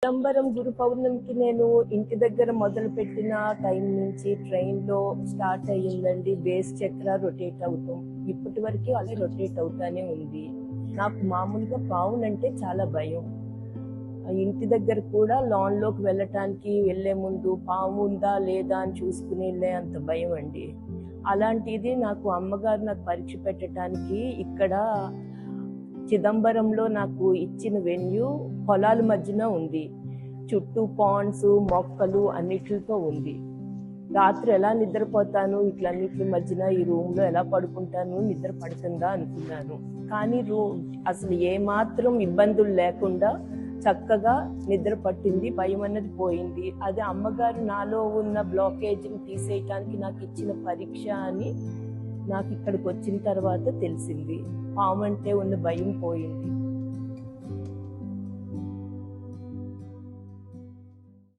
చిదంబరం గురు పౌర్ణమికి నేను ఇంటి దగ్గర మొదలుపెట్టిన టైం నుంచి ట్రైన్లో స్టార్ట్ అయ్యిందండి. బేస్ చక్ర రొటేట్ అవుతాం, ఇప్పటి వరకు అలా రొటేట్ అవుతానే ఉంది. నాకు మామూలుగా పావునంటే చాలా భయం. ఇంటి దగ్గర కూడా లాన్లోకి వెళ్ళే ముందు పాము ఉందా లేదా అని చూసుకుని వెళ్ళే అంత భయం అండి. అలాంటిది నాకు అమ్మగారు నాకు పరీక్ష పెట్టడానికి ఇక్కడ చిదంబరంలో నాకు ఇచ్చిన వెన్యూ పొలాల మధ్యన ఉంది. చుట్టూ పాండ్స్ మొక్కలు అన్నిటితో ఉంది. రాత్రి ఎలా నిద్రపోతాను, ఇట్లన్నిటి మధ్యన ఈ రూమ్లో ఎలా పడుకుంటాను, నిద్ర పడుతుందా అనుకున్నాను. కానీ అసలు ఏమాత్రం ఇబ్బందులు లేకుండా చక్కగా నిద్ర పట్టింది, భయం అన్నది పోయింది. అది అమ్మగారు నాలో ఉన్న బ్లాకేజ్ని తీసేయటానికి నాకు ఇచ్చిన పరీక్ష అని నాకు ఇక్కడికి వచ్చిన తర్వాత తెలిసింది. పాము అంటే ఉన్న భయం పోయింది.